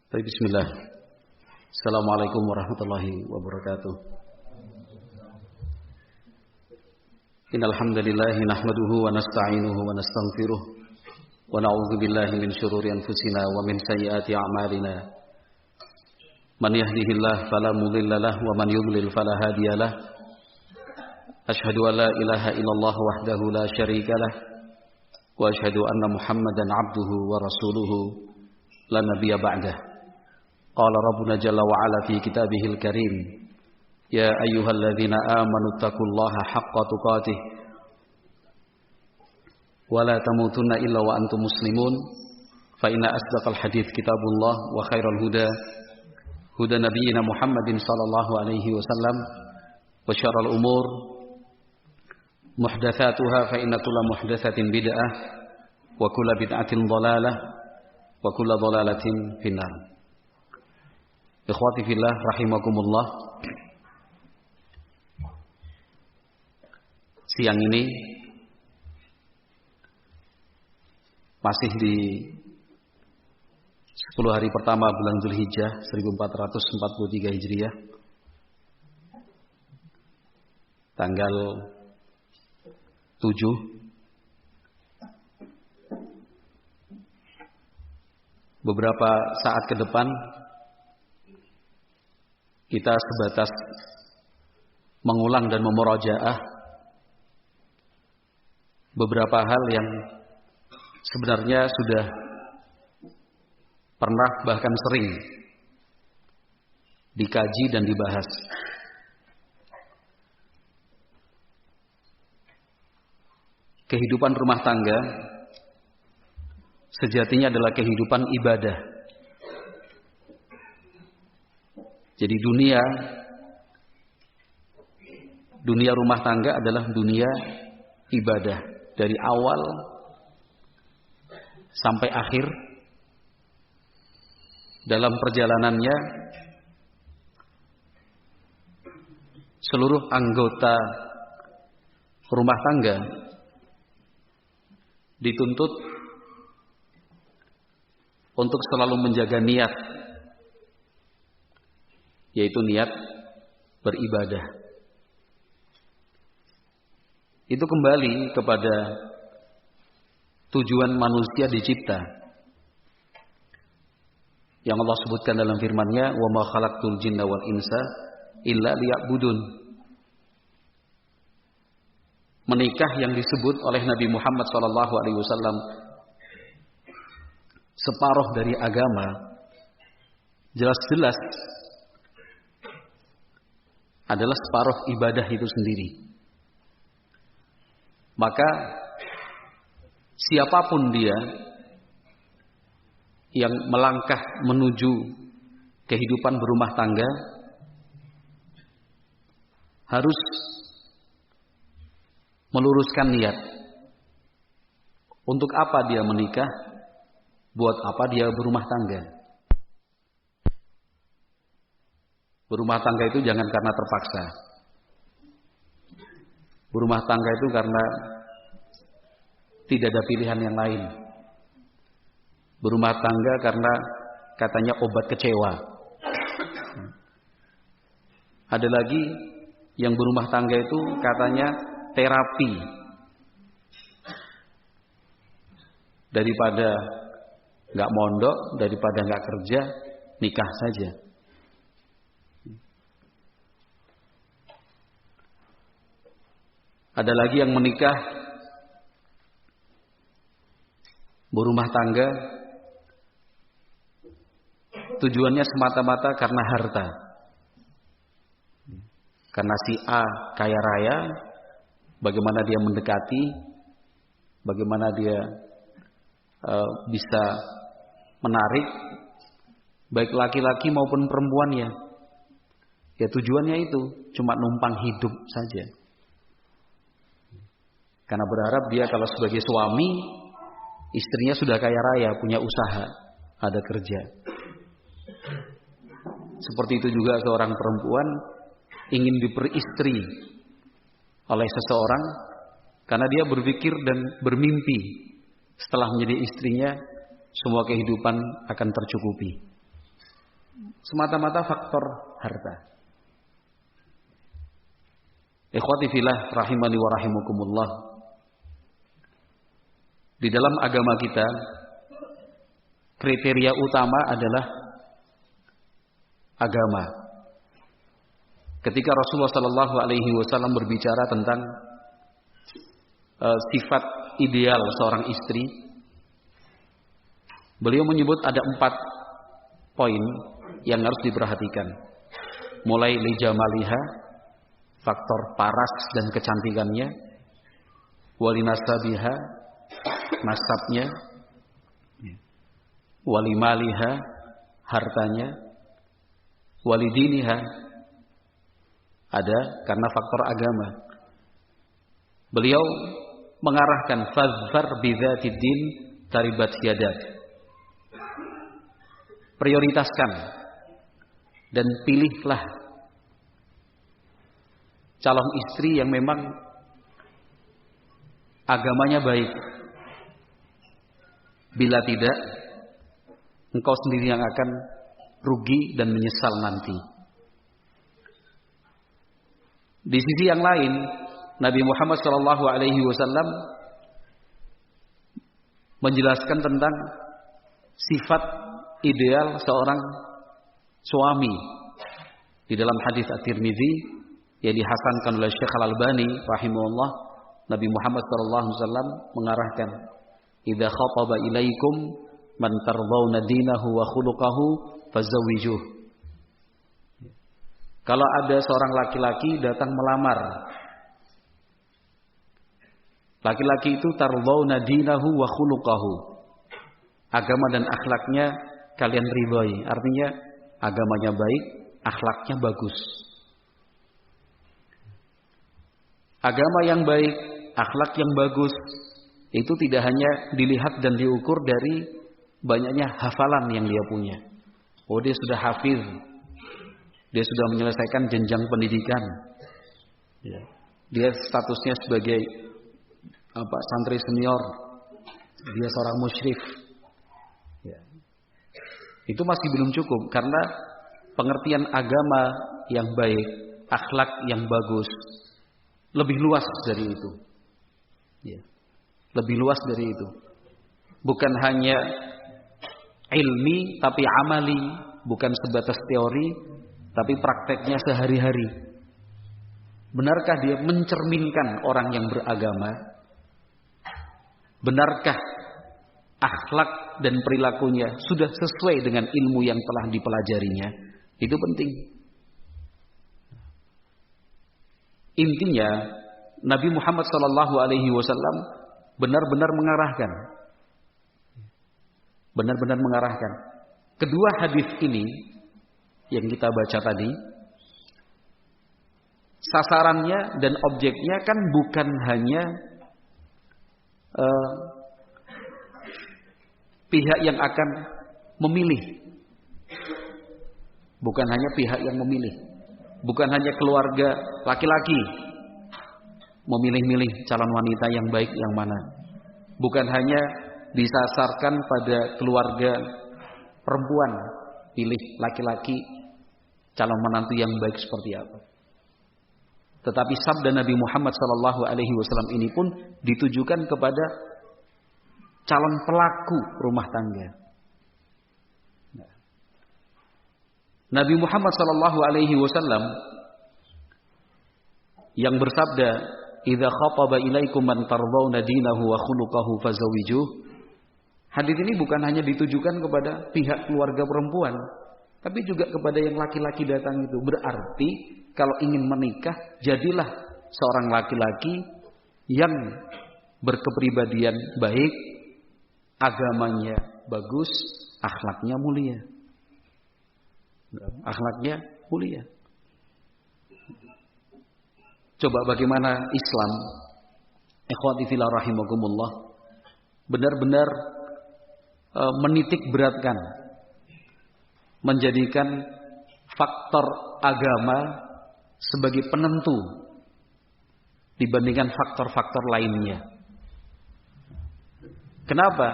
Bismillah. Assalamualaikum warahmatullahi wabarakatuh. Innal hamdalillah nahmaduhu wa nasta'inuhu wa nastaghfiruh wa na'udzu billahi min shururi anfusina wa min sayyiati a'malina. Man yahdihillahu fala mudilla lahu wa man yudlil fala hadiyalah. Asyhadu an la ilaha illallah wahdahu la syarika lah wa asyhadu anna Muhammadan 'abduhu wa rasuluhu la nabiyya ba'dah. Qala Rabbuna jalla wa ala fi kitabihil karim, ya ayyuhalladzina amanu taqullaha haqqa tuqatih wa la tamutunna illa wa antum muslimun. Fa inna asdaqal hadits kitabullah wa khairal huda huda nabiyyina Muhammadin sallallahu alaihi wasallam wa syarrul umur muhdatsatuha fa inna kulla muhdatsatin bid'ah wa kulla bid'atin dhalalah wa kulla dhalalatin finnar. Ikhwati fillah rahimakumullah. Siang ini masih di 10 hari pertama bulan Dzulhijjah 1443 Hijriah, tanggal 7. Beberapa saat ke depan kita sebatas mengulang dan memurajaah beberapa hal yang sebenarnya sudah pernah bahkan sering dikaji dan dibahas. Kehidupan rumah tangga sejatinya adalah kehidupan ibadah. Jadi dunia rumah tangga adalah dunia ibadah dari awal sampai akhir. Dalam perjalanannya seluruh anggota rumah tangga dituntut untuk selalu menjaga niat, yaitu niat beribadah. Itu kembali kepada tujuan manusia dicipta, yang Allah sebutkan dalam firman-Nya, wa ma khalaqtul jinna wal insa illa liya'budun. Menikah yang disebut oleh Nabi Muhammad SAW separuh dari agama, jelas-jelas adalah separuh ibadah itu sendiri. Maka siapapun dia yang melangkah menuju kehidupan berumah tangga harus meluruskan niat. Untuk apa dia menikah? Buat apa dia berumah tangga? Berumah tangga itu jangan karena terpaksa. Berumah tangga itu karena tidak ada pilihan yang lain. Berumah tangga karena katanya obat kecewa. Ada lagi yang berumah tangga itu katanya terapi. Daripada nggak mondok, daripada nggak kerja, nikah saja. Ada lagi yang menikah berumah tangga tujuannya semata-mata karena harta. Karena si A kaya raya, bagaimana dia mendekati, bagaimana dia bisa menarik baik laki-laki maupun perempuannya. Ya tujuannya itu cuma numpang hidup saja. Karena berharap dia kalau sebagai suami, istrinya sudah kaya raya, punya usaha, ada kerja. Seperti itu juga seorang perempuan ingin diperistri oleh seseorang karena dia berpikir dan bermimpi setelah menjadi istrinya semua kehidupan akan tercukupi. semata-mata faktor harta. Ikhwati fillah rahimani wa rahimakumullah. Di dalam agama kita kriteria utama adalah agama. Ketika Rasulullah sallallahu alaihi wasallam berbicara tentang sifat ideal seorang istri, beliau menyebut ada 4 poin yang harus diperhatikan. Mulai li jamaliha, faktor paras dan kecantikannya, wali nasabiha, nasabnya, wali maliha, hartanya, wali diniha, ada karena faktor agama. Beliau mengarahkan fadzfar bidzatid din taribat yadak. Prioritaskan dan pilihlah calon istri yang memang agamanya baik. Bila tidak, engkau sendiri yang akan rugi dan menyesal nanti. Di sisi yang lain, Nabi Muhammad SAW menjelaskan tentang sifat ideal seorang suami. Di dalam hadis At-Tirmidzi yang dihasankan oleh Syekh Al-Albani rahimahullah, Nabi Muhammad SAW mengarahkan, "Idza khataba ilaikum man tardawna dinahu wa khuluquhu fazawwijuh." Kalau ada seorang laki-laki datang melamar, laki-laki itu tardawna dinahu wa khuluquhu, agama dan akhlaknya kalian ridhoi. Artinya agamanya baik, akhlaknya bagus. Agama yang baik, akhlak yang bagus, itu tidak hanya dilihat dan diukur dari banyaknya hafalan yang dia punya. Oh, dia sudah hafiz, dia sudah menyelesaikan jenjang pendidikan, dia statusnya sebagai santri senior, dia seorang musyrif. Itu masih belum cukup, karena pengertian agama yang baik, akhlak yang bagus lebih luas dari itu. Lebih luas dari itu. Bukan hanya ilmi tapi amali, bukan sebatas teori tapi prakteknya sehari-hari. Benarkah dia mencerminkan orang yang beragama? Benarkah akhlak dan perilakunya sudah sesuai dengan ilmu yang telah dipelajarinya? Itu penting. Intinya Nabi Muhammad SAW benar-benar mengarahkan. Kedua hadis ini yang kita baca tadi, sasarannya dan objeknya kan bukan hanya pihak yang akan memilih, bukan hanya pihak yang memilih, bukan hanya keluarga laki-laki memilih-milih calon wanita yang baik yang mana, bukan hanya disasarkan pada keluarga perempuan, pilih laki-laki calon menantu yang baik seperti apa. Tetapi sabda Nabi Muhammad SAW ini pun ditujukan kepada calon pelaku rumah tangga. Nabi Muhammad SAW yang bersabda, "Idza khataba ilaikum man tardawna dinahu wa khuluquhu fazawwijuh." Hadis ini bukan hanya ditujukan kepada pihak keluarga perempuan, tapi juga kepada yang laki-laki datang itu. Berarti kalau ingin menikah, jadilah seorang laki-laki yang berkepribadian baik, agamanya bagus, akhlaknya mulia. Akhlaknya mulia. Coba bagaimana Islam, ikhwati fillah rahimakumullah, benar-benar menitik beratkan, menjadikan faktor agama sebagai penentu dibandingkan faktor-faktor lainnya. Kenapa?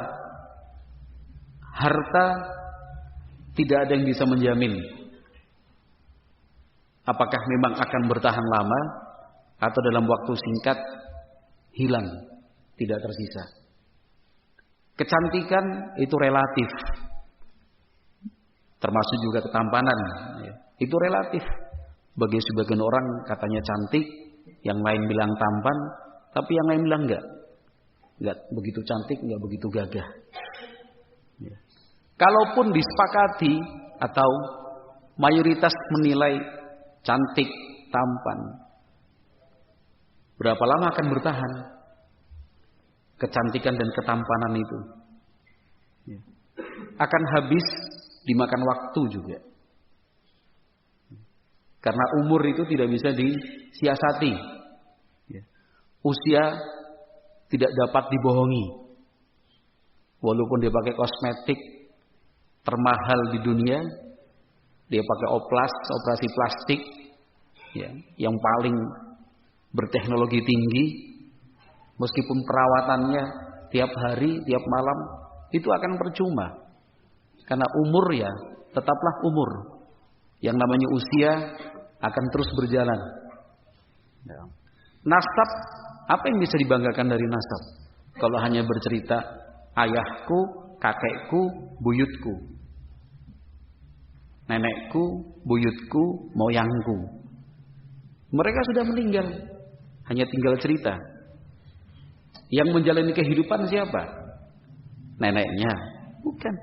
Harta Tidak ada yang bisa menjamin apakah memang akan bertahan lama atau dalam waktu singkat hilang, tidak tersisa. Kecantikan itu relatif, termasuk juga ketampanan, itu relatif. Bagi sebagian orang katanya cantik, yang lain bilang tampan, tapi yang lain bilang enggak begitu cantik, enggak begitu gagah. Kalaupun disepakati atau mayoritas menilai cantik, tampan, berapa lama akan bertahan kecantikan dan ketampanan itu? Akan habis dimakan waktu juga. Karena umur itu tidak bisa disiasati. Usia tidak dapat dibohongi. Walaupun dia pakai kosmetik termahal di dunia, dia pakai operasi plastik, yang paling berteknologi tinggi, meskipun perawatannya tiap hari, tiap malam, itu akan percuma. Karena umur tetaplah umur. Yang namanya usia akan terus berjalan. Nasab, apa yang bisa dibanggakan dari nasab? Kalau hanya bercerita ayahku, kakekku, buyutku, nenekku, buyutku, moyangku. Mereka sudah meninggal, hanya tinggal cerita. Yang menjalani kehidupan siapa? Neneknya? Bukan.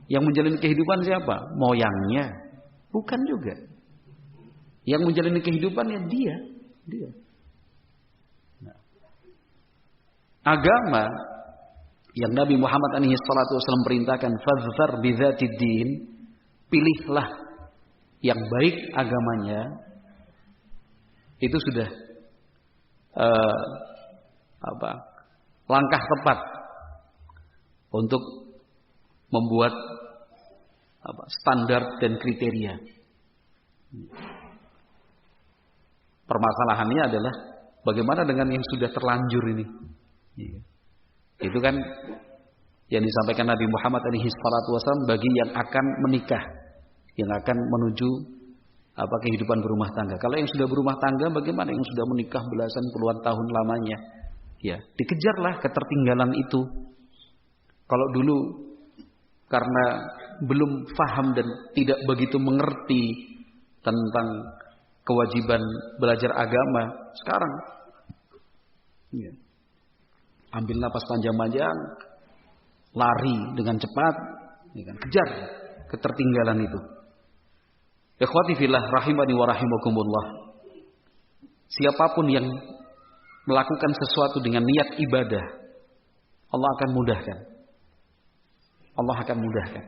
Yang menjalani kehidupan siapa? Moyangnya? Bukan juga. Yang menjalani kehidupannya dia. Agama yang Nabi Muhammad SAW perintahkan, fadzfar bidzatid din, pilihlah yang baik agamanya, itu sudah langkah tepat untuk membuat standar dan kriteria. Permasalahannya adalah bagaimana dengan yang sudah terlanjur ini. Itu kan yang disampaikan Nabi Muhammad SAW bagi yang akan menikah, yang akan menuju kehidupan berumah tangga. Kalau yang sudah berumah tangga, bagaimana yang sudah menikah belasan puluhan tahun lamanya? Dikejarlah ketertinggalan itu. Kalau dulu karena belum paham dan tidak begitu mengerti tentang kewajiban belajar agama, sekarang ambil napas panjang-panjang, lari dengan cepat, kejar ketertinggalan itu. Ikhwati fillah rahimani wa rahimakumullah. Siapapun yang melakukan sesuatu dengan niat ibadah, Allah akan mudahkan. Allah akan mudahkan.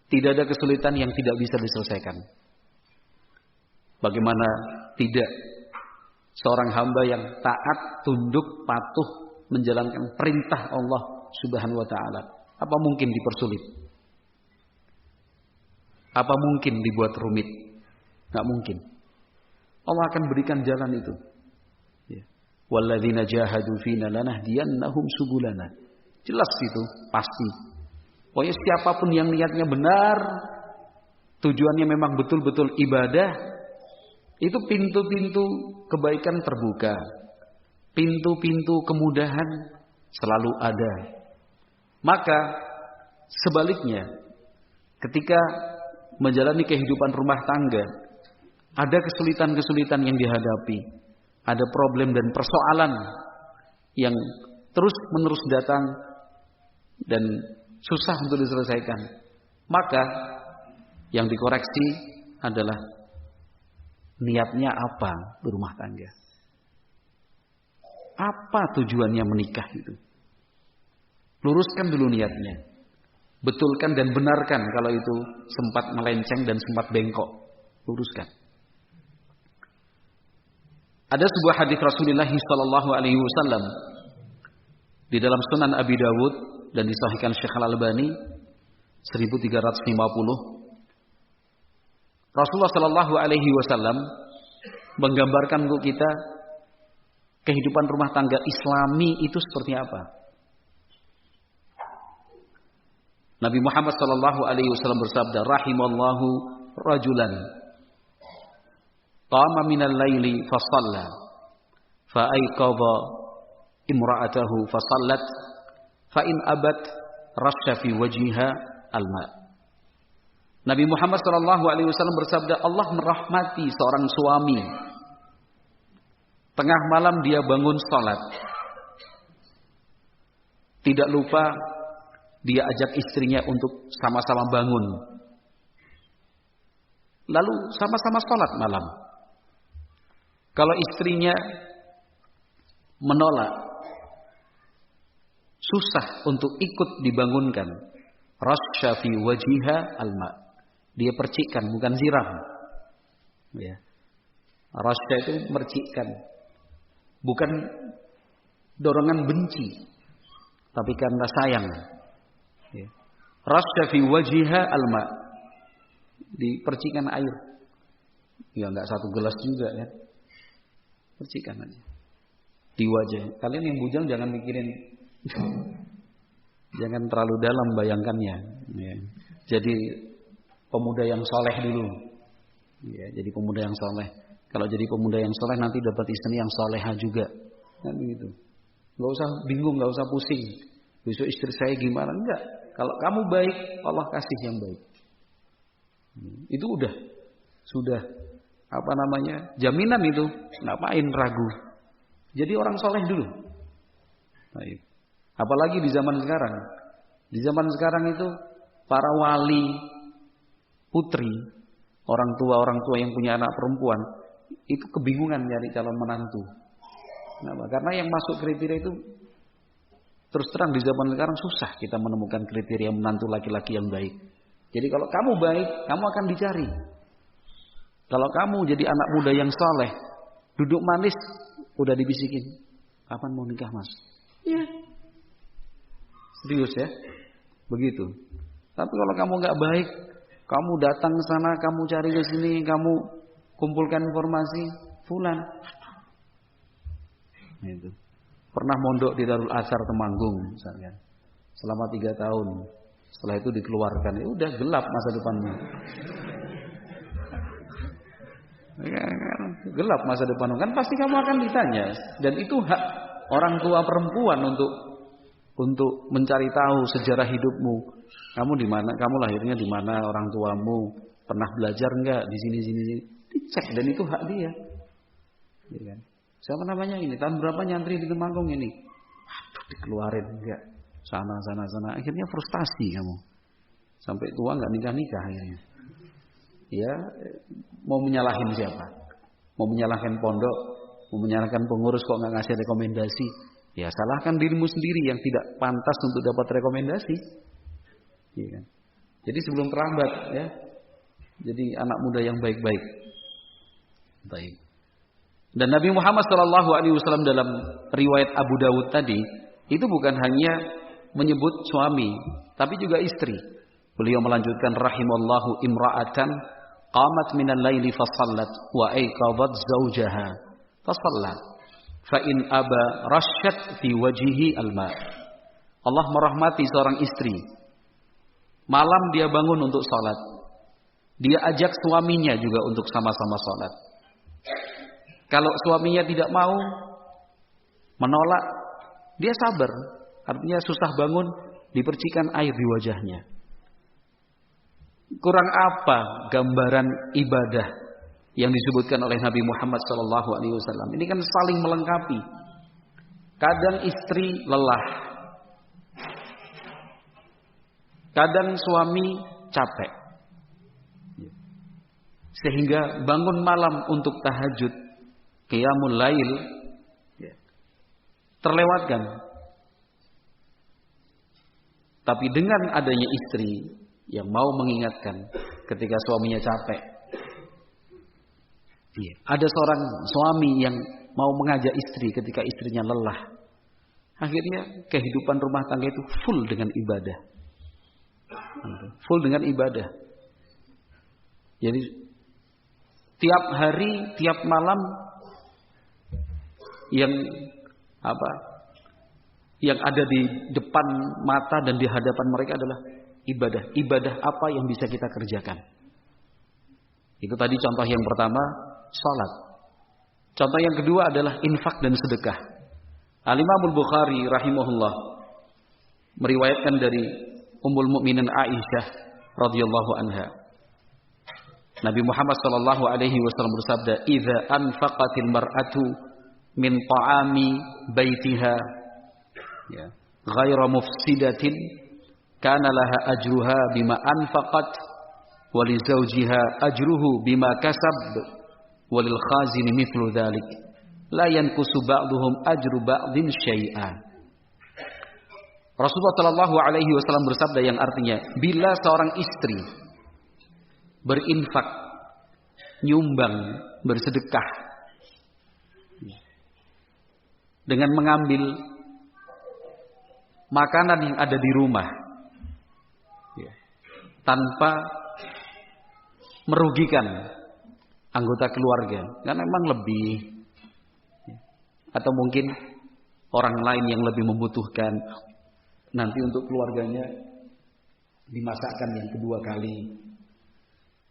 Tidak ada kesulitan yang tidak bisa diselesaikan. Bagaimana tidak seorang hamba yang taat, tunduk, patuh menjalankan perintah Allah Subhanahu wa taala, apa mungkin dipersulit? Apa mungkin dibuat rumit? Enggak mungkin. Allah akan berikan jalan itu. Walladzina jahadu fina lanahdiyannahum subulana. Jelas itu, pasti. Pokoknya siapapun yang niatnya benar, tujuannya memang betul-betul ibadah, itu pintu-pintu kebaikan terbuka. Pintu-pintu kemudahan selalu ada. Maka sebaliknya, ketika menjalani kehidupan rumah tangga, ada kesulitan-kesulitan yang dihadapi, ada problem dan persoalan yang terus-menerus datang dan susah untuk diselesaikan, maka yang dikoreksi adalah niatnya apa berumah tangga. Apa tujuannya menikah itu? Luruskan dulu niatnya. Betulkan dan benarkan kalau itu sempat melenceng dan sempat bengkok. Luruskan. Ada sebuah hadis Rasulullah SAW di dalam Sunan Abi Dawud dan disahihkan Syekh Al-Albani 1350. Rasulullah SAW menggambarkan untuk kita kehidupan rumah tangga Islami itu seperti apa. Nabi Muhammad sallallahu alaihi wasallam bersabda, "Rahimallahu rajulan qama minal laili fa shalla fa ayqadha imra'atahu fa shallat fa in abat rasya fi wajhiha al-ma." Nabi Muhammad sallallahu alaihi wasallam bersabda, Allah merahmati seorang suami. Tengah malam dia bangun salat. Tidak lupa dia ajak istrinya untuk sama-sama bangun. Lalu sama-sama salat malam. Kalau istrinya menolak, susah untuk ikut dibangunkan, rasya fi wajhiha al-ma. Dia percikkan, bukan siram. Ya. Rasya itu mercikkan. Bukan dorongan benci, tapi karena sayang. Ya. Rasya fi wajhiha al-ma. Dipercikan air. Ya enggak satu gelas juga ya. Percikan aja. Di wajah. Kalian yang bujang jangan mikirin. Jangan terlalu dalam bayangkannya. Ya. Jadi pemuda yang soleh dulu. Ya, jadi pemuda yang soleh. Kalau jadi pemuda yang soleh nanti dapat istri yang soleha juga. Kan begitu. Enggak usah bingung, enggak usah pusing. Besok istri saya gimana? Enggak. Kalau kamu baik, Allah kasih yang baik. Itu sudah jaminan itu. Ngapain ragu? Jadi orang soleh dulu. Baik. Apalagi di zaman sekarang. Di zaman sekarang itu para wali putri, orang tua yang punya anak perempuan itu kebingungan nyari calon menantu. Kenapa? Karena yang masuk kriteria itu terus terang di zaman sekarang susah kita menemukan kriteria menantu laki-laki yang baik. Jadi kalau kamu baik, kamu akan dicari. Kalau kamu jadi anak muda yang soleh, duduk manis, udah dibisikin, kapan mau nikah mas? Iya. Serius ya, begitu. Tapi kalau kamu nggak baik, kamu datang ke sana, kamu cari ke sini, kamu kumpulkan informasi, fulan. Itu. Pernah mondok di Darul Azhar Temanggung misalnya. Selama 3 tahun. Setelah itu dikeluarkan. Ya udah gelap masa depanmu. Gelap masa depanmu. Kan pasti kamu akan ditanya. Dan itu hak orang tua perempuan untuk mencari tahu sejarah hidupmu. Kamu di mana? Kamu lahirnya di mana? Orang tuamu pernah belajar enggak di sini? Dicek dan itu hak dia. Ya kan? Siapa namanya ini? Tahun berapa nyantri di Temanggung ini? Aduh, dikeluarin enggak. Sana. Akhirnya frustasi kamu. Sampai tua enggak nikah akhirnya. Ya, mau menyalahin siapa? Mau menyalahkan pondok? Mau menyalahkan pengurus kok enggak ngasih rekomendasi? Ya, salahkan dirimu sendiri yang tidak pantas untuk dapat rekomendasi. Ya kan? Jadi sebelum terlambat ya. Jadi anak muda yang baik-baik. Baik. Dan Nabi Muhammad SAW dalam riwayat Abu Dawud tadi itu bukan hanya menyebut suami, tapi juga istri. Beliau melanjutkan rahimallahu imra'atan qamat minal laili fa shallat wa ayqadhat zawjaha fa shallat fa in aba rasyat fi wajhihi al-ma. Allah merahmati seorang istri. Malam dia bangun untuk salat. Dia ajak suaminya juga untuk sama-sama salat. Kalau suaminya tidak mau, menolak, dia sabar. Artinya susah bangun, dipercikan air di wajahnya. Kurang apa gambaran ibadah yang disebutkan oleh Nabi Muhammad SAW? Ini kan saling melengkapi. Kadang istri lelah, kadang suami capek, sehingga bangun malam untuk tahajud, qiyamul lail terlewatkan. Tapi dengan adanya istri yang mau mengingatkan ketika suaminya capek. Ada seorang suami yang mau mengajak istri ketika istrinya lelah. Akhirnya kehidupan rumah tangga itu full dengan ibadah. Full dengan ibadah. Jadi tiap hari, tiap malam yang ada di depan mata dan di hadapan mereka adalah Ibadah apa yang bisa kita kerjakan? Itu tadi contoh yang pertama, salat. Contoh yang kedua adalah infak dan sedekah. Al-Imam Al-Bukhari rahimahullah meriwayatkan dari Ummul Mukminin Aisyah radhiyallahu anha. Nabi Muhammad sallallahu alaihi wasallam bersabda, "Idza anfaqatil mar'atu min ta'ami baitiha ghaira mufsidatin kana laha ajruha bima anfaqat wa li zawjiha ajruhu bima kasab wa lil khazini mithlu dzalik la yanqusu ba'dhum ajru ba'dhin syai'a." Rasulullah sallallahu alaihi wasallam bersabda yang artinya, bila seorang istri berinfak, nyumbang, bersedekah dengan mengambil makanan yang ada di rumah tanpa merugikan anggota keluarga, karena memang lebih, atau mungkin orang lain yang lebih membutuhkan, nanti untuk keluarganya dimasakkan yang kedua kali.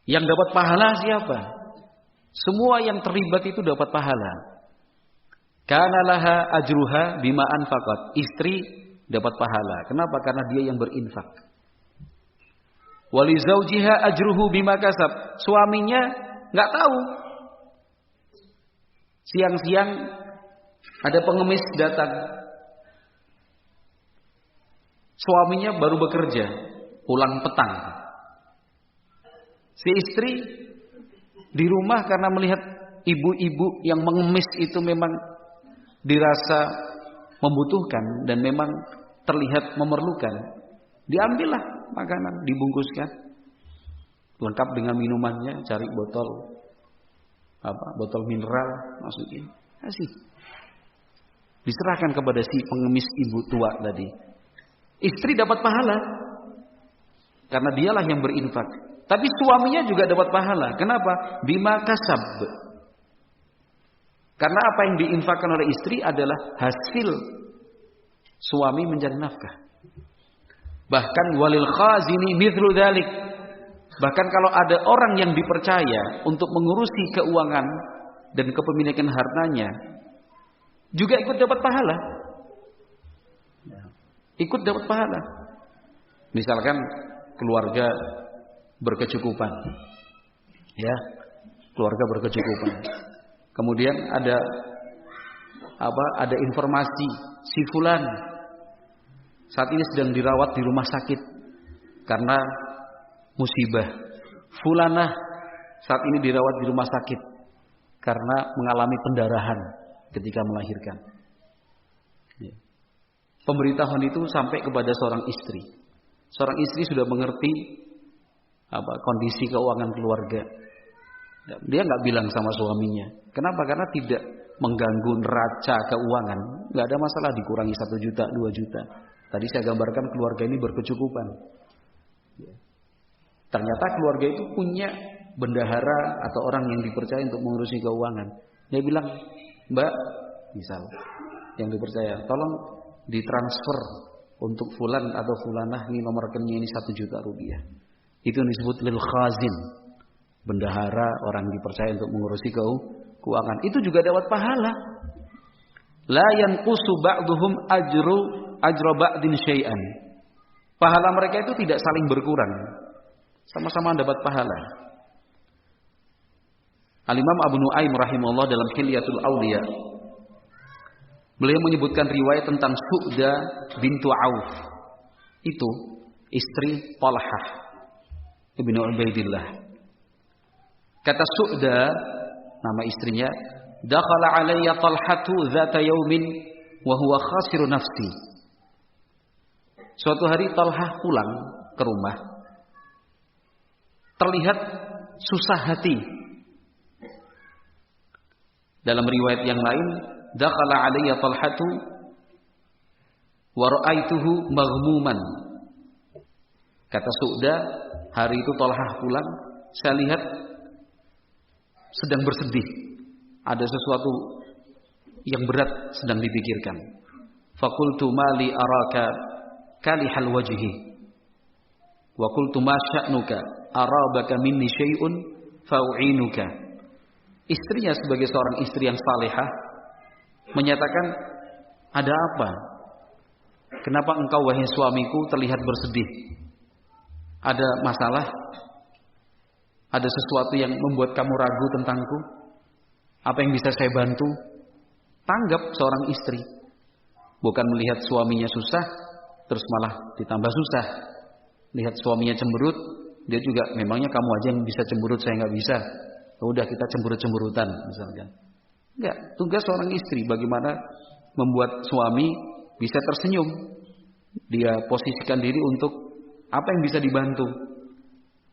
Yang dapat pahala siapa? Semua yang terlibat itu dapat pahala. Kana laha ajruha bima anfaqat. Istri dapat pahala. Kenapa? Karena dia yang berinfak. Wali zaujiha ajruhu bima kasab. Suaminya nggak tahu. Siang-siang ada pengemis datang. Suaminya baru bekerja, pulang petang. Si istri di rumah karena melihat ibu-ibu yang mengemis itu memang dirasa membutuhkan dan memang terlihat memerlukan. Diambillah makanan, dibungkuskan, lengkap dengan minumannya, cari botol mineral, masukin, kasih. Diserahkan kepada si pengemis ibu tua tadi. Istri dapat pahala karena dialah yang berinfak. Tapi suaminya juga dapat pahala. Kenapa? Bima kasab. Karena apa yang diinfakkan oleh istri adalah hasil suami mencari nafkah. Bahkan walil khazini mithlu dzalik. Bahkan kalau ada orang yang dipercaya untuk mengurusi keuangan dan kepemilikan hartanya, juga ikut dapat pahala. Ikut dapat pahala. Misalkan keluarga berkecukupan, keluarga berkecukupan. Kemudian ada informasi si fulan saat ini sedang dirawat di rumah sakit karena musibah. Fulanah saat ini dirawat di rumah sakit karena mengalami pendarahan ketika melahirkan. Pemberitahuan itu sampai kepada seorang istri. Seorang istri sudah mengerti kondisi keuangan keluarga. Dia nggak bilang sama suaminya. Kenapa? Karena tidak mengganggu neraca keuangan. Nggak ada masalah dikurangi 1 juta, 2 juta. Tadi saya gambarkan keluarga ini berkecukupan. Ternyata keluarga itu punya bendahara atau orang yang dipercaya untuk mengurusi keuangan. Dia bilang, Mbak, misal yang dipercaya, tolong ditransfer untuk fulan atau fulanah, ini nomor rekeningnya ini 1 juta rupiah. Itu yang disebut lil khazin, bendahara, orang dipercaya untuk mengurusi keuangan. Itu juga dapat pahala. La yanqusu ba'dhum ajra ba'din syai'an. Pahala mereka itu tidak saling berkurang. Sama-sama dapat pahala. Al-Imam Abu Nu'aim rahimahullah dalam Hilyatul Auliya, beliau menyebutkan riwayat tentang Su'da bintu Auf. Itu istri Talhah ibnu Ubaidillah. Kata Su'da, nama istrinya, dakhala alayya Talhatu dzata yaumin wa huwa khasiru nafsi. Suatu hari Talhah pulang ke rumah, terlihat susah hati. Dalam riwayat yang lain, dakhala alayya Talhatu wa ra'aituhu maghmuman. Kata Su'da, hari itu Talhah pulang, saya lihat sedang bersedih. Ada sesuatu yang berat sedang dipikirkan. Faqultu mali araka kalihal wajhi. Wa qultu ma sya'nuka arabaka minni syai'un fau'inuka. Istrinya sebagai seorang istri yang salehah menyatakan, ada apa? Kenapa engkau wahai suamiku terlihat bersedih? Ada masalah? Ada sesuatu yang membuat kamu ragu tentangku? Apa yang bisa saya bantu? Tanggap seorang istri. Bukan melihat suaminya susah, terus malah ditambah susah. Lihat suaminya cemberut, dia juga, memangnya kamu aja yang bisa cemberut, saya nggak bisa. Udah kita cemberut-cemberutan misalkan. Enggak, tugas seorang istri bagaimana membuat suami bisa tersenyum. Dia posisikan diri untuk apa yang bisa dibantu.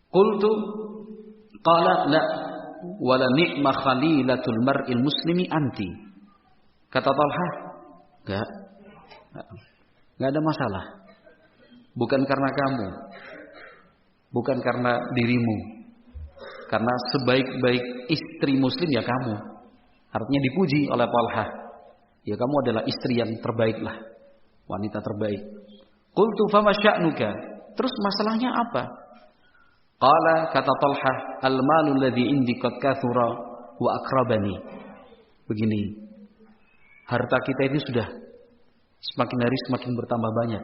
Qultu qala la wala ni'ma khalilatul mar'il muslimi anti. Kata Talha, enggak ada masalah. Bukan karena kamu, bukan karena dirimu. Karena sebaik-baik istri muslim ya kamu. Artinya dipuji oleh Talha. Ya kamu adalah istri yang terbaik lah. Wanita terbaik. Qultu fama sya'nuka. Terus masalahnya apa? Qala, kata Talha, al-malu alladhi indi qad kathura wa akrabani. Begini. Harta kita ini sudah semakin hari semakin bertambah banyak.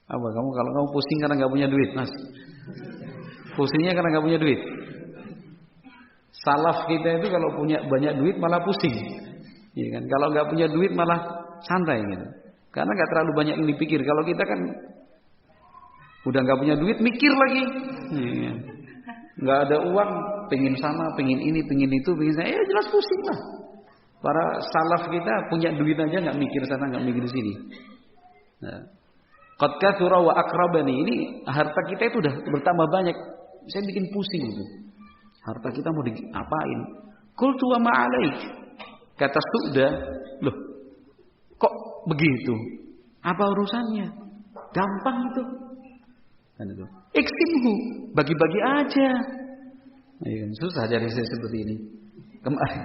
Apa kamu, kalau kamu pusing karena nggak punya duit, Mas? Pusingnya karena nggak punya duit. Salaf kita itu kalau punya banyak duit malah pusing, ya kan? Kalau nggak punya duit malah santai gitu. Karena nggak terlalu banyak yang dipikir. Kalau kita kan udah nggak punya duit, mikir lagi. Ya. Nggak ada uang, pengen sana, pengen ini, pengen itu, pengen sana, ya jelas pusing lah. Para salaf kita punya duit aja nggak mikir sana, nggak mikir sini. Nah, qad kathura wa akrabani, ini harta kita itu udah bertambah banyak. Saya bikin pusing itu. Harta kita mau diapain? Qultu wa ma alaik. Kata Su'da, loh, kok begitu? Apa urusannya? Gampang itu. Kan itu. Iksimhu, bagi-bagi aja. Nah, susah jadi saya seperti ini. Kemarin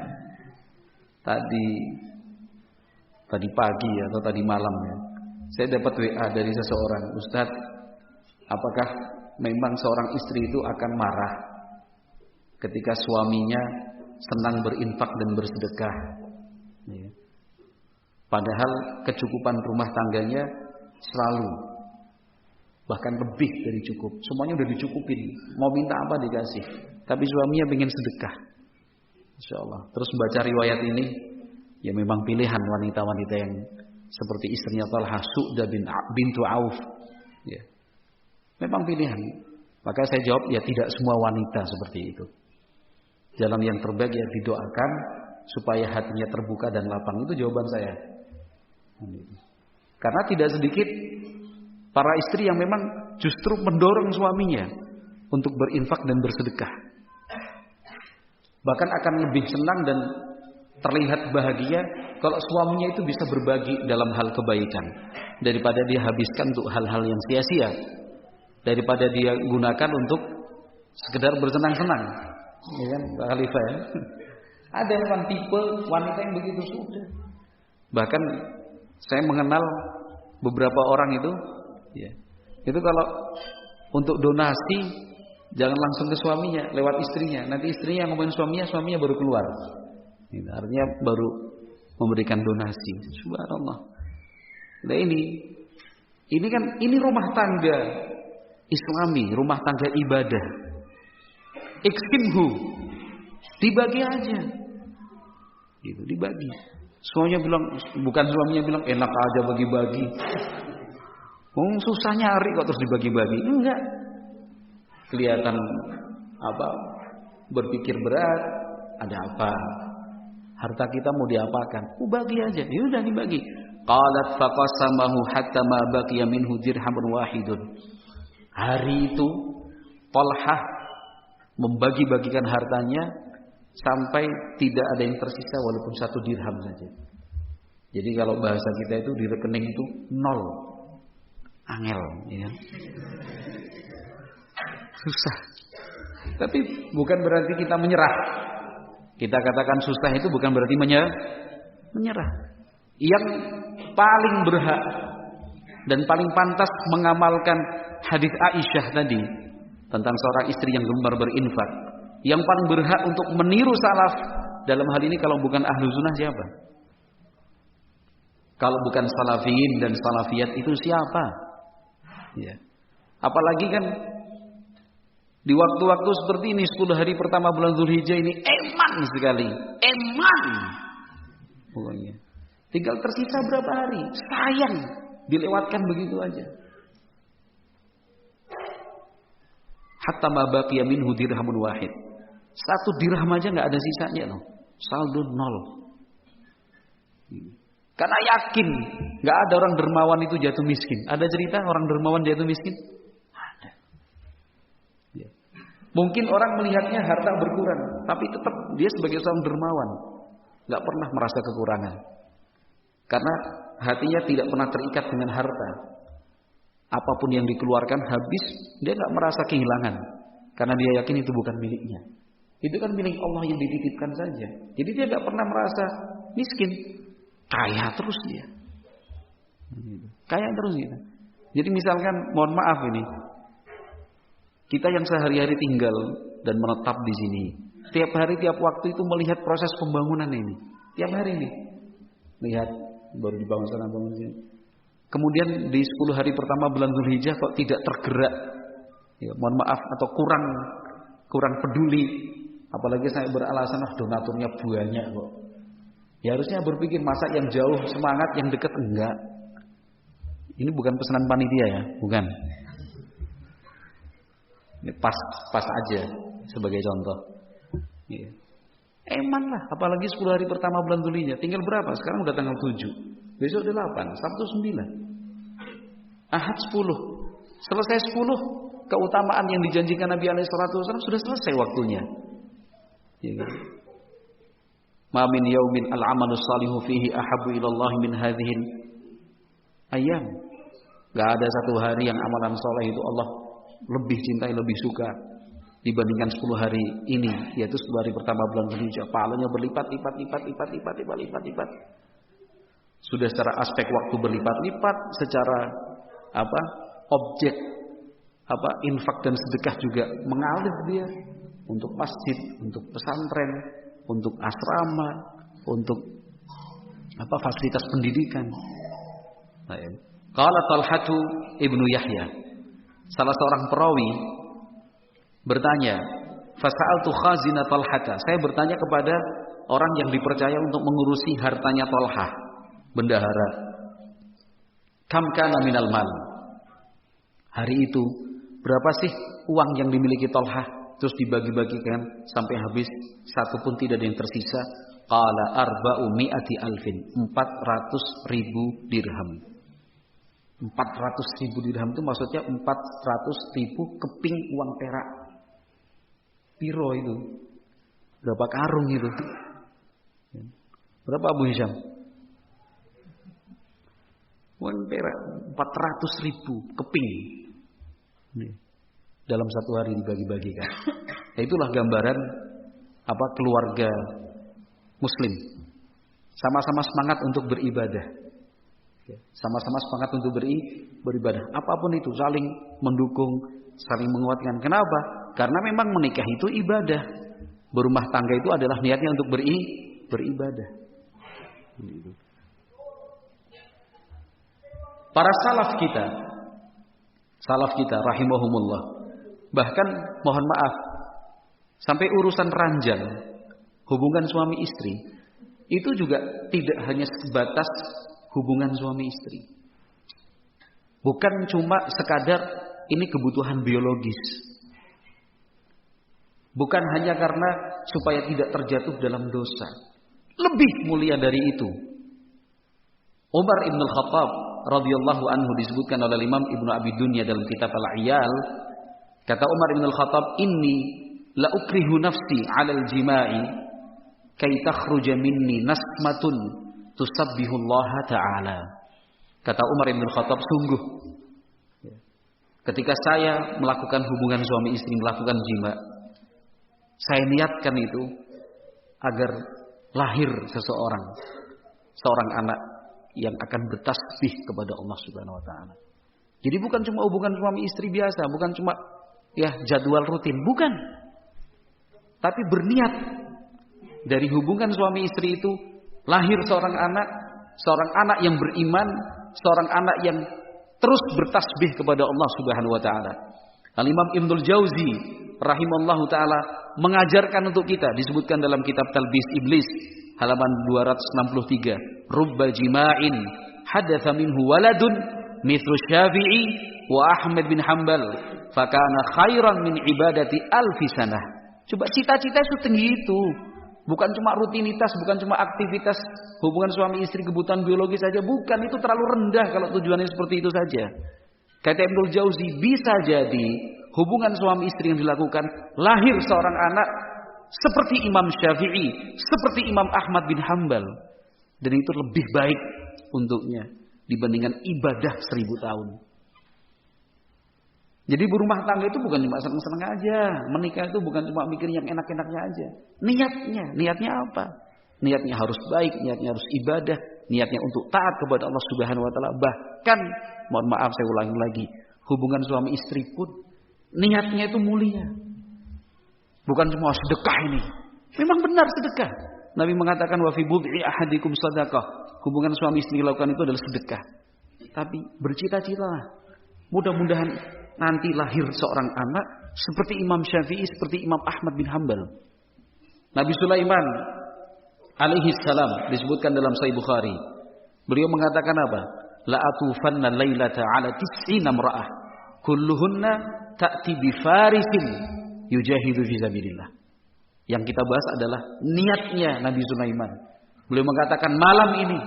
tadi pagi atau tadi malam ya, saya dapat WA dari seseorang, Ustaz, apakah memang seorang istri itu akan marah ketika suaminya senang berinfak dan bersedekah? Ya. Padahal kecukupan rumah tangganya selalu, bahkan lebih dari cukup. Semuanya udah dicukupin. Mau minta apa dikasih. Tapi suaminya pengen sedekah. Insya Allah. Terus baca riwayat ini, ya memang pilihan wanita-wanita yang seperti istrinya Talha, Su'da bintu Auf. Ya. Memang pilihan. Maka saya jawab, ya tidak semua wanita seperti itu. Jalan yang terbaik ya didoakan supaya hatinya terbuka dan lapang. Itu jawaban saya. Karena tidak sedikit para istri yang memang justru mendorong suaminya untuk berinfak dan bersedekah. Bahkan akan lebih senang dan terlihat bahagia kalau suaminya itu bisa berbagi dalam hal kebaikan daripada dia habiskan untuk hal-hal yang sia-sia, daripada dia gunakan untuk sekedar bersenang-senang. Ya kan, Pak Khalifah ya? Ada memang tipe wanita yang begitu sudah. Bahkan saya mengenal beberapa orang itu, ya, itu kalau untuk donasi jangan langsung ke suaminya, lewat istrinya. Nanti istrinya ngomongin suaminya baru keluar. Ini artinya baru memberikan donasi. Subhanallah. Nah ini kan rumah tangga Islami, rumah tangga ibadah. Iksimhu, dibagi aja. Gitu, dibagi. Suaminya bilang, bukan suaminya bilang enak aja bagi-bagi. Susah nyari kok terus dibagi-bagi. Enggak. Kelihatan apa? Berpikir berat. Ada apa? Harta kita mau diapakan? Bagi aja. Ya udah dibagi. Qalat faqasamahu hatta ma baqiya minhu dirhamun wahidun. Hari itu Talhah membagi-bagikan hartanya sampai tidak ada yang tersisa walaupun 1 dirham saja. Jadi kalau bahasa kita itu di rekening itu 0. Angel, ya. Susah. Tapi bukan berarti kita menyerah. Kita katakan susah itu bukan berarti menyerah. Yang paling berhak dan paling pantas mengamalkan hadis Aisyah tadi tentang seorang istri yang gemar berinfak. Yang paling berhak untuk meniru salaf dalam hal ini kalau bukan ahlu sunnah siapa? Kalau bukan salafiyin dan salafiyat itu siapa? Ya. Apalagi kan di waktu-waktu seperti ini 10 hari pertama bulan Dzulhijjah ini eman sekali, eman. Pokoknya tinggal tersisa berapa hari? Sayang dilewatkan begitu aja. Hatta ma baqiya minhu dirhamun wahid. 1 dirham aja enggak ada sisanya loh. Saldo 0. Karena yakin enggak ada orang dermawan itu jatuh miskin. Ada cerita orang dermawan jatuh miskin? Ada. Ya. Mungkin orang melihatnya harta berkurang, tapi tetap dia sebagai seorang dermawan enggak pernah merasa kekurangan. Karena hatinya tidak pernah terikat dengan harta. Apapun yang dikeluarkan habis, dia enggak merasa kehilangan. Karena dia yakin itu bukan miliknya. Itu kan milik Allah yang dititipkan saja. Jadi dia enggak pernah merasa miskin. Kaya terus dia. Kaya terus dia. Jadi misalkan, mohon maaf ini, kita yang sehari-hari tinggal dan menetap di sini, tiap hari, tiap waktu itu melihat proses pembangunan ini. Tiap hari nih, lihat baru dibangun sana, bangun sini. Kemudian di 10 hari pertama bulan Dzulhijjah kok tidak tergerak, ya, mohon maaf, atau kurang peduli. Apalagi saya beralasan donaturnya banyak kok. Ya harusnya berpikir masa yang jauh semangat, yang dekat enggak. Ini bukan pesanan panitia ya, bukan. Ini pas aja sebagai contoh. Ya. Eman lah, apalagi 10 hari pertama bulan Dzulhijjah. Tinggal berapa? Sekarang udah tanggal 7. Besok udah 8, Sabtu 9. Ahad 10. Selesai 10, keutamaan yang dijanjikan Nabi alaihi salatu wasallam sudah selesai waktunya. Ya. Ma min yaumin al-amalu salihu fihi ahabbu ila Allah min hadhihi ayyam. Enggak ada satu hari yang amalan soleh itu Allah lebih cintai, lebih suka dibandingkan 10 hari ini, yaitu 10 hari pertama bulan Dzulhijjah. Pahalanya berlipat-lipat. Sudah secara aspek waktu berlipat-lipat, secara objek infak dan sedekah juga mengalir dia untuk masjid, untuk pesantren, untuk asrama, untuk fasilitas pendidikan. Qala Talhatu ibnu Yahya, salah seorang perawi bertanya, fasa'altu khazina Talhata, saya bertanya kepada orang yang dipercaya untuk mengurusi hartanya Talhah, bendahara. Kam kana minal mal, hari itu berapa sih uang yang dimiliki Talhah? Terus dibagi-bagikan sampai habis, satu pun tidak ada yang tersisa. Qala arba'u mi'ati alfin, 400.000 dirham. 400.000 dirham itu maksudnya 400.000 keping uang perak. Piro itu? Berapa karung itu? Berapa Abu Hisham? Uang perak 400.000 keping. Dalam satu hari dibagi-bagikan. Itulah gambaran keluarga Muslim. Sama-sama semangat untuk beribadah. Sama-sama semangat untuk beribadah. Apapun itu saling mendukung, saling menguatkan. Kenapa? Karena memang menikah itu ibadah. Berumah tangga itu adalah niatnya untuk beribadah. Para salaf kita rahimahumullah, bahkan mohon maaf, sampai urusan ranjang, hubungan suami istri, itu juga tidak hanya sebatas hubungan suami istri. Bukan cuma sekadar ini kebutuhan biologis. Bukan hanya karena supaya tidak terjatuh dalam dosa. Lebih mulia dari itu. Umar ibn al-Khattab radhiyallahu anhu disebutkan oleh Imam Ibnu Abi Dunya dalam kitab Al-Iyal. Kata Umar bin Al-Khattab, inni la ukrihu nafsi 'alal jima'i kay takhruja minni nasmatun tusabbihu Allah ta'ala. Kata Umar bin Al-Khattab, sungguh ketika saya melakukan hubungan suami istri, melakukan jima, saya niatkan itu agar lahir seorang anak yang akan bertasbih kepada Allah Subhanahu wa taala. Jadi bukan cuma hubungan suami istri biasa, bukan cuma jadwal rutin, bukan. Tapi berniat dari hubungan suami istri itu lahir seorang anak yang beriman, seorang anak yang terus bertasbih kepada Allah Subhanahu wa taala. Al-Imam Ibnul Jauzi rahimallahu taala mengajarkan untuk kita, disebutkan dalam kitab Talbis Iblis halaman 263, rubba jima'in hadatsa minhu waladun mithlu Syafi'i wa Ahmad bin Hanbal fakana khairan min ibadati alfi sanah. Coba cita-cita itu tinggi itu. Bukan cuma rutinitas, bukan cuma aktivitas hubungan suami istri kebutuhan biologis saja, bukan, itu terlalu rendah kalau tujuannya seperti itu saja. Kata Ibnul Jauzi, bisa jadi hubungan suami istri yang dilakukan lahir seorang anak seperti Imam Syafi'i, seperti Imam Ahmad bin Hanbal, dan itu lebih baik untuknya dibandingkan ibadah 1000 tahun. Jadi berumah tangga itu bukan cuma senang-senang aja. Menikah itu bukan cuma mikir yang enak-enaknya aja. Niatnya apa? Niatnya harus baik, niatnya harus ibadah, niatnya untuk taat kepada Allah Subhanahu wa taala. Bahkan, mohon maaf saya ulangi lagi, hubungan suami istri pun niatnya itu mulia. Bukan cuma sedekah ini. Memang benar sedekah. Nabi mengatakan wa fi bud'i ahadikum shadaqah. Hubungan suami istri lakukan itu adalah sedekah. Tapi bercita-citalah, mudah-mudahan nanti lahir seorang anak seperti Imam Syafi'i, seperti Imam Ahmad bin Hanbal. Nabi Sulaiman alaihi salam disebutkan dalam Sahih Bukhari. Beliau mengatakan apa? La atufanna lailata ala tis'ina imra'ah kulluhunna ta'ti bi farisin yujahidu fi sabilillah. Yang kita bahas adalah niatnya Nabi Sulaiman. Beliau mengatakan malam ini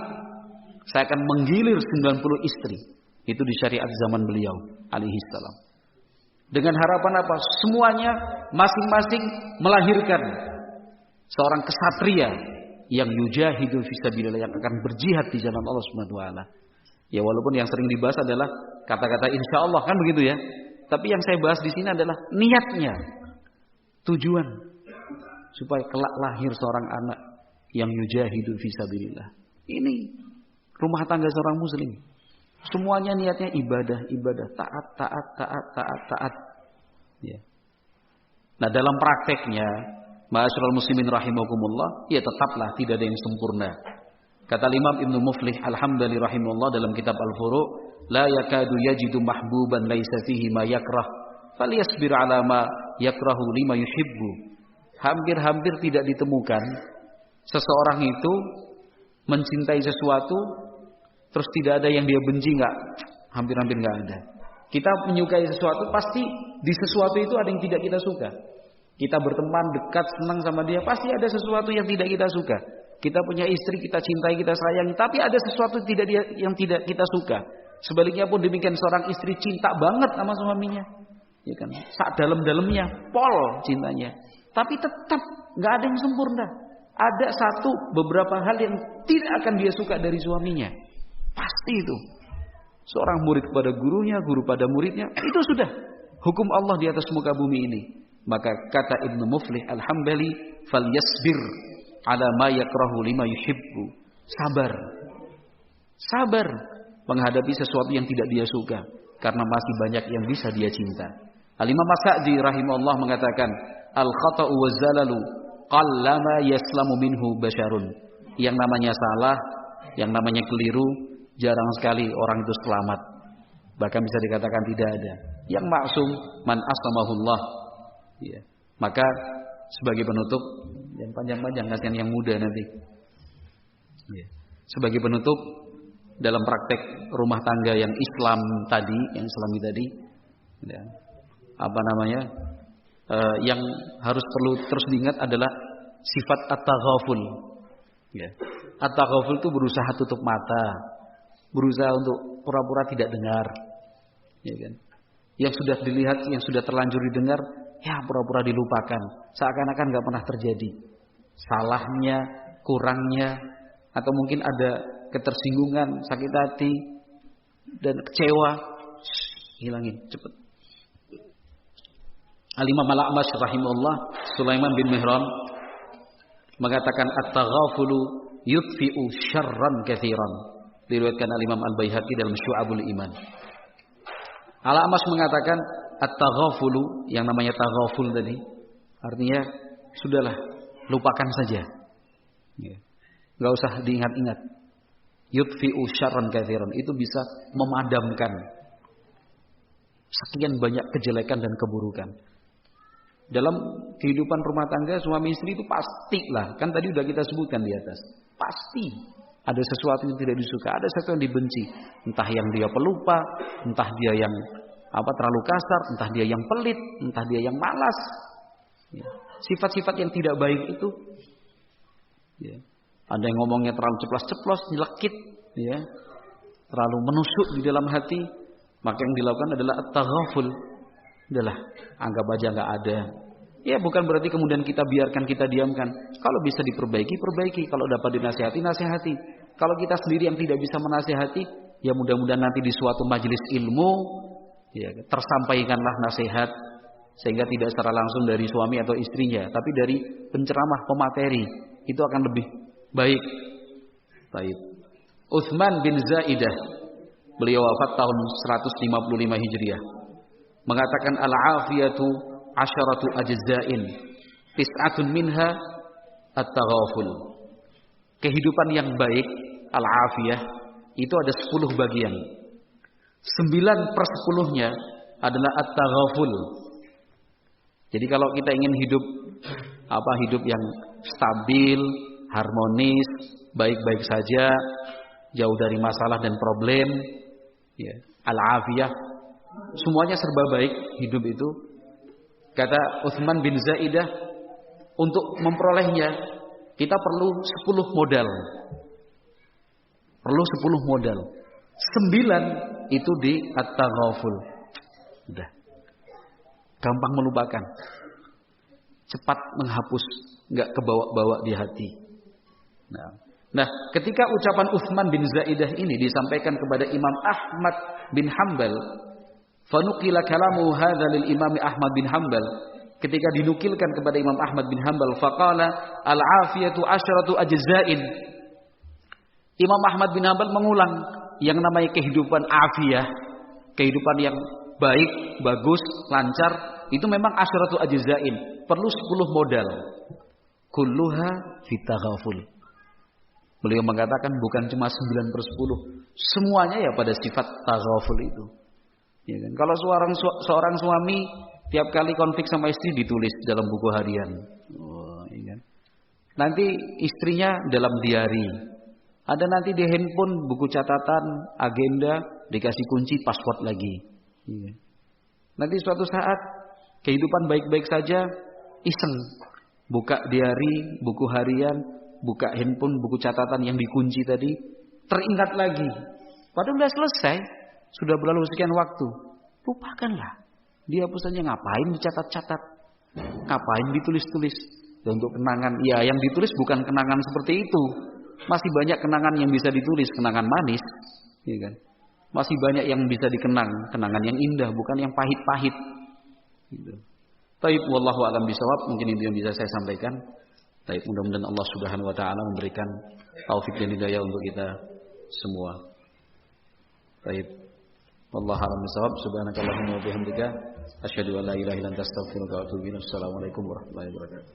saya akan menggilir 90 istri. Itu di syariat zaman beliau alaihi salam. Dengan harapan apa? Semuanya masing-masing melahirkan seorang kesatria yang yujahidu fisabilillah, yang akan berjihad di jalan Allah Subhanahu wa taala. Ya walaupun yang sering dibahas adalah kata-kata insyaallah, kan begitu ya. Tapi yang saya bahas di sini adalah niatnya. Tujuan supaya kelak lahir seorang anak yang yujahidu fisabilillah. Ini rumah tangga seorang muslim. Semuanya niatnya ibadah, taat. Ya. Nah, dalam prakteknya, ma'asyiral muslimin rahimakumullah, ya tetaplah tidak ada yang sempurna. Kata Imam Ibnu Muflih Al-Hambali rahimahullah dalam kitab Al-Furu', la yakadu yajidu mahbuban laisa fihi ma yakrah, falyasbir ala ma yakrahu lima yuhibbu. Hampir-hampir tidak ditemukan seseorang itu mencintai sesuatu terus tidak ada yang dia benci, hampir-hampir nggak ada. Kita menyukai sesuatu, pasti di sesuatu itu ada yang tidak kita suka. Kita berteman, dekat, senang sama dia, pasti ada sesuatu yang tidak kita suka. Kita punya istri, kita cintai, kita sayangi, tapi ada sesuatu yang tidak kita suka. Sebaliknya pun demikian, seorang istri cinta banget sama suaminya, ya kan? Saat dalam-dalamnya, pol cintanya. Tapi tetap nggak ada yang sempurna. Ada beberapa hal yang tidak akan dia suka dari suaminya. Pasti itu. Seorang murid kepada gurunya, guru pada muridnya, itu sudah hukum Allah di atas muka bumi ini. Maka kata Ibnu Muflih Al-Hambali, falyasbir ala ma yakrahu lima yuhibbu. Sabar menghadapi sesuatu yang tidak dia suka, karena masih banyak yang bisa dia cinta. Al-Imam As-Sa'di rahimahullah mengatakan, al-khata'u waz-zalalu qallama yaslamu minhu basyarun. Yang namanya salah, yang namanya keliru, jarang sekali orang itu selamat. Bahkan bisa dikatakan tidak ada. Yang maksum man aslamahullah. Ya. Maka sebagai penutup, yang panjang-panjang kasihan yang muda nanti. Ya. Sebagai penutup dalam praktek rumah tangga yang Islam tadi, yang Islami tadi, ya, yang harus perlu terus diingat adalah sifat at-taghaful. Ya. At-taghaful itu berusaha tutup mata, berusaha untuk pura-pura tidak dengar, ya kan? Yang sudah dilihat, yang sudah terlanjur didengar, ya pura-pura dilupakan, seakan-akan nggak pernah terjadi. Salahnya, kurangnya, atau mungkin ada ketersinggungan, sakit hati, dan kecewa, hilangin cepet. Al-Imam Al-A'mash rahimahullah, Sulaiman bin Mihran mengatakan at-taghafulu yudfi'u syarran katsiran. Diriwayatkan Al-Imam Al-Baihaqi dalam Syu'abul Iman. Al-A'mash mengatakan at-taghafulu, yang namanya taghaful tadi, artinya sudahlah, lupakan saja. Enggak usah diingat-ingat. Yudfi'u syarran katsiran, itu bisa memadamkan sekian banyak kejelekan dan keburukan. Dalam kehidupan rumah tangga suami istri itu pastilah, kan tadi udah kita sebutkan di atas, pasti ada sesuatu yang tidak disuka, ada sesuatu yang dibenci, entah yang dia pelupa, entah dia yang terlalu kasar, entah dia yang pelit, entah dia yang malas. Sifat-sifat yang tidak baik itu, ada yang ngomongnya terlalu ceplas-ceplos, nyelekit, terlalu menusuk di dalam hati, maka yang dilakukan adalah at-taghaful. Udahlah, anggap aja nggak ada. Ya, bukan berarti kemudian kita biarkan, kita diamkan. Kalau bisa diperbaiki, perbaiki. Kalau dapat dinasihati, nasihati. Kalau kita sendiri yang tidak bisa menasihati, ya mudah-mudahan nanti di suatu majelis ilmu, tersampaikanlah nasihat, sehingga tidak secara langsung dari suami atau istrinya, tapi dari penceramah, pemateri, itu akan lebih baik. Baik. Utsman bin Zaidah, beliau wafat tahun 155 Hijriah, mengatakan al-afiyatu asyaratu ajza'in, tis'atun minha at-taghaful. Kehidupan yang baik, al-afiyah, itu ada 10 bagian. 9/10-nya adalah at-taghaful. Jadi kalau kita ingin hidup yang stabil, harmonis, baik-baik saja, jauh dari masalah dan problem, al-afiyah, semuanya serba baik hidup itu. Kata Utsman bin Zaidah, untuk memperolehnya kita perlu 10 modal. Perlu 10 modal. 9 itu di at-taghaful. Udah. Gampang melupakan. Cepat menghapus, enggak kebawa-bawa di hati. Nah, ketika ucapan Utsman bin Zaidah ini disampaikan kepada Imam Ahmad bin Hanbal, fanukila kalamu hadza lil Imam Ahmad bin Hanbal, ketika dinukilkan kepada Imam Ahmad bin Hanbal, faqala al-afiyatu asyratu ajza'in. Imam Ahmad bin Hanbal mengulang, yang namanya kehidupan afiyah, kehidupan yang baik, bagus, lancar, itu memang asyratu ajza'in, perlu 10 modal. Kulluha fitaghaful. Beliau mengatakan bukan cuma 9/10, semuanya ya pada sifat taghaful itu. Ya kan? Kalau seorang suami tiap kali konflik sama istri ditulis dalam buku harian. Ya kan? Nanti istrinya dalam diari. Ada nanti di handphone buku catatan, agenda, dikasih kunci, password lagi. Ya. Nanti suatu saat kehidupan baik-baik saja, iseng buka diari, buku harian, buka handphone, buku catatan yang dikunci tadi, teringat lagi. Padahal sudah selesai, sudah berlalu sekian waktu. Lupakanlah. Dihapus saja, ngapain dicatat-catat? Ngapain ditulis-tulis? Ya, untuk kenangan. Ya, yang ditulis bukan kenangan seperti itu. Masih banyak kenangan yang bisa ditulis, kenangan manis, ya kan? Masih banyak yang bisa dikenang, kenangan yang indah, bukan yang pahit-pahit. Gitu. Taib, wallahu a'lam bishawab. Mungkin itu yang bisa saya sampaikan. Taib, mudah-mudahan Allah Subhanahu wa taala memberikan taufik dan hidayah untuk kita semua. Taib. Wallahu a'lam bishawab. Subhanakallahumma wa bihamdika asyhadu an la ilaha illa anta astaghfiruka wa atubu ilaik. Assalamualaikum warahmatullahi wabarakatuh.